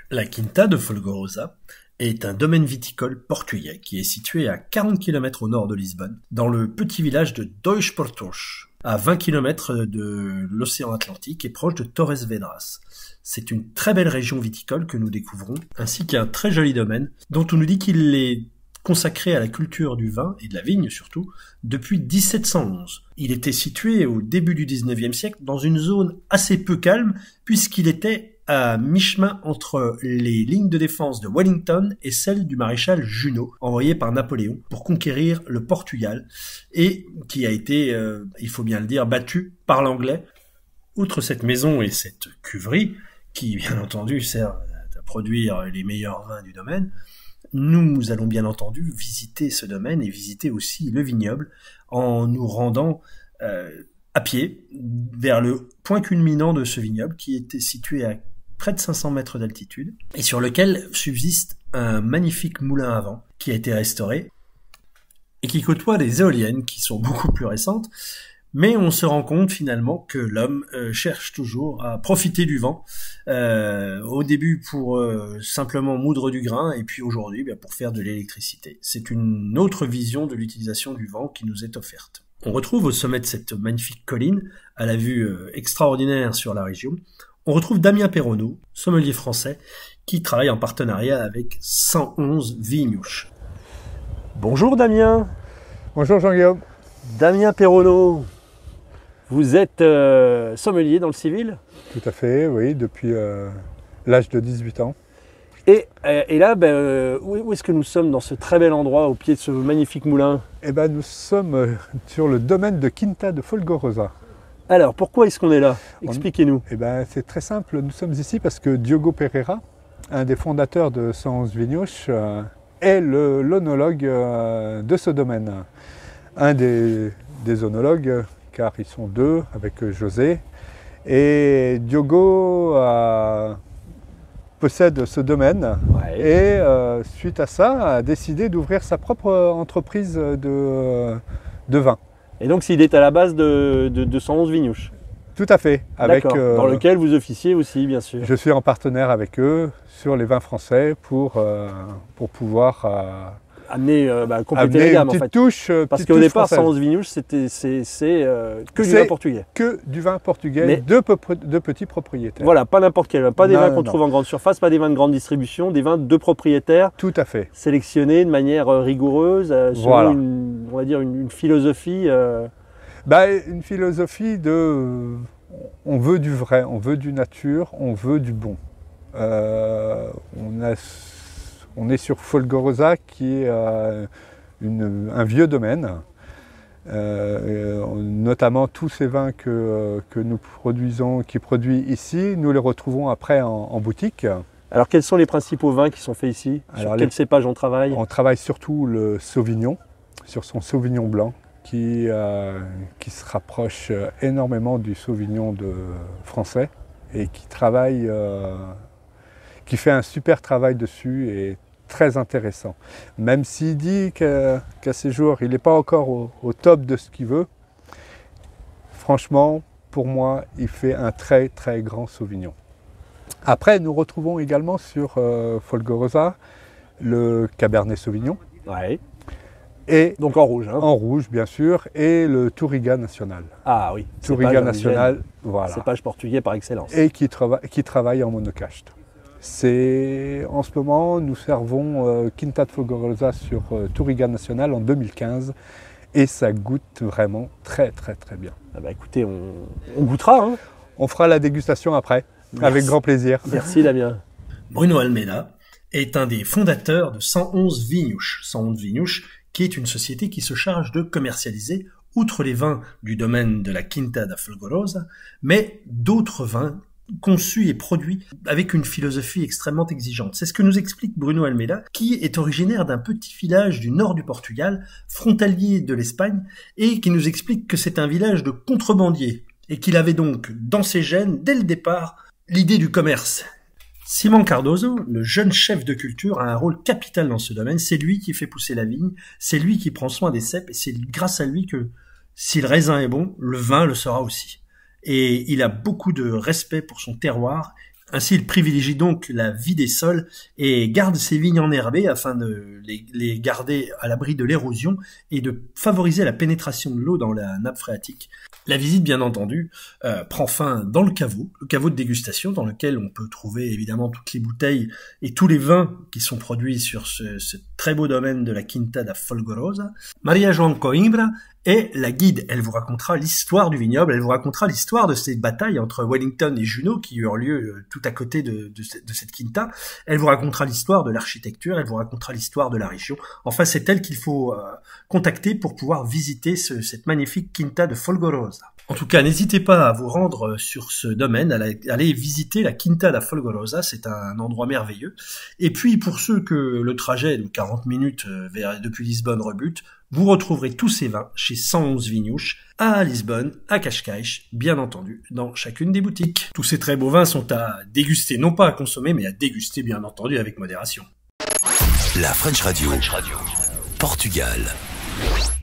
La Quinta de Folgorosa est un domaine viticole portugais qui est situé à 40 km au nord de Lisbonne, dans le petit village de Dois Portos, à 20 km de l'océan Atlantique et proche de Torres Vedras. C'est une très belle région viticole que nous découvrons, ainsi qu'un très joli domaine dont on nous dit qu'il est consacré à la culture du vin et de la vigne surtout depuis 1711. Il était situé au début du 19e siècle dans une zone assez peu calme puisqu'il était à mi-chemin entre les lignes de défense de Wellington et celles du maréchal Junot, envoyé par Napoléon pour conquérir le Portugal et qui a été, il faut bien le dire, battu par l'anglais. Outre cette maison et cette cuverie, qui bien entendu sert à produire les meilleurs vins du domaine, nous allons bien entendu visiter ce domaine et visiter aussi le vignoble en nous rendant à pied vers le point culminant de ce vignoble qui était situé à près de 500 mètres d'altitude et sur lequel subsiste un magnifique moulin à vent qui a été restauré et qui côtoie des éoliennes qui sont beaucoup plus récentes. Mais on se rend compte finalement que l'homme cherche toujours à profiter du vent, au début pour simplement moudre du grain, et puis aujourd'hui pour faire de l'électricité. C'est une autre vision de l'utilisation du vent qui nous est offerte. On retrouve au sommet de cette magnifique colline, à la vue extraordinaire sur la région, on retrouve Damien Perronneau, sommelier français, qui travaille en partenariat avec 111 Vinhos. Bonjour Damien. Bonjour Jean-Guillaume. Damien Perronneau. Vous êtes sommelier dans le civil? Tout à fait, oui, depuis l'âge de 18 ans. Et là, où est-ce que nous sommes dans ce très bel endroit, au pied de ce magnifique moulin? Eh ben, nous sommes sur le domaine de Quinta de Folgorosa. Alors, pourquoi est-ce qu'on est là? Expliquez-nous. Eh ben, c'est très simple, nous sommes ici parce que Diogo Pereira, un des fondateurs de 111 Vinhos, est l'onologue de ce domaine. Un des onologues, car ils sont deux avec José. Et Diogo possède ce domaine et suite à ça a décidé d'ouvrir sa propre entreprise de vin. Et donc il est à la base de 111 Vinhos. Tout à fait. Dans lequel vous officiez aussi, bien sûr. Je suis en partenaire avec eux sur les vins français pour pouvoir compléter la gamme, en fait. Touche, parce qu'au départ, 111 Vinhos, c'est que du vin portugais. Que du vin portugais de petits propriétaires. Voilà, pas n'importe quel vin. Pas des vins qu'on trouve en grande surface, pas des vins de grande distribution, des vins de propriétaires. Tout à fait. Sélectionnés de manière rigoureuse, selon on va dire une philosophie. Une philosophie de... On veut du vrai, on veut du nature, on veut du bon. On est sur Folgorosa qui est un vieux domaine. Notamment tous ces vins que nous produisons, qui produit ici, nous les retrouvons après en boutique. Alors quels sont les principaux vins qui sont faits ici? Sur quel cépage on travaille? On travaille surtout le Sauvignon, sur son Sauvignon blanc, qui se rapproche énormément du Sauvignon français et qui fait un super travail dessus et très intéressant. Même s'il dit qu'à ces jours, il n'est pas encore au top de ce qu'il veut, franchement, pour moi, il fait un très très grand Sauvignon. Après, nous retrouvons également sur Folgorosa le Cabernet Sauvignon. Ouais. Et donc en rouge. En rouge, bien sûr, et le Touriga Nacional. Ah oui. Touriga Nacional, voilà. Cépage portugais par excellence. Et qui travaille en monocaste. En ce moment, nous servons Quinta de Folgorosa sur Touriga Nacional en 2015 et ça goûte vraiment très très très bien. Ah bah écoutez, on goûtera. Hein. On fera la dégustation après, avec grand plaisir. Merci Damien. Bruno Almeida est un des fondateurs de 111 Vinhos. 111 Vinhos, qui est une société qui se charge de commercialiser, outre les vins du domaine de la Quinta da Folgorosa, mais d'autres vins conçus et produits avec une philosophie extrêmement exigeante. C'est ce que nous explique Bruno Almeida, qui est originaire d'un petit village du nord du Portugal, frontalier de l'Espagne, et qui nous explique que c'est un village de contrebandiers, et qu'il avait donc dans ses gènes, dès le départ, l'idée du commerce. Simon Cardoso, le jeune chef de culture, a un rôle capital dans ce domaine. C'est lui qui fait pousser la vigne, c'est lui qui prend soin des cèpes, et c'est grâce à lui que, si le raisin est bon, le vin le sera aussi. Et il a beaucoup de respect pour son terroir Ainsi, il privilégie donc la vie des sols et garde ses vignes enherbées afin de les garder à l'abri de l'érosion et de favoriser la pénétration de l'eau dans la nappe phréatique. La visite, bien entendu, prend fin dans le caveau de dégustation, dans lequel on peut trouver évidemment toutes les bouteilles et tous les vins qui sont produits sur ce très beau domaine de la Quinta da Folgorosa. Maria João Coimbra est la guide. Elle vous racontera l'histoire du vignoble, elle vous racontera l'histoire de ces batailles entre Wellington et Junot qui eurent lieu tout à côté de cette quinta. Elle vous racontera l'histoire de l'architecture, elle vous racontera l'histoire de la région. Enfin, c'est elle qu'il faut contacter pour pouvoir visiter cette magnifique quinta de Folgorosa. En tout cas, n'hésitez pas à vous rendre sur ce domaine, à aller visiter la Quinta da Folgorosa, c'est un endroit merveilleux. Et puis, pour ceux que le trajet de 40 minutes depuis Lisbonne rebute, vous retrouverez tous ces vins chez 111 Vinhos, à Lisbonne, à Cascais, bien entendu, dans chacune des boutiques. Tous ces très beaux vins sont à déguster, non pas à consommer, mais à déguster, bien entendu, avec modération. La French Radio. Portugal.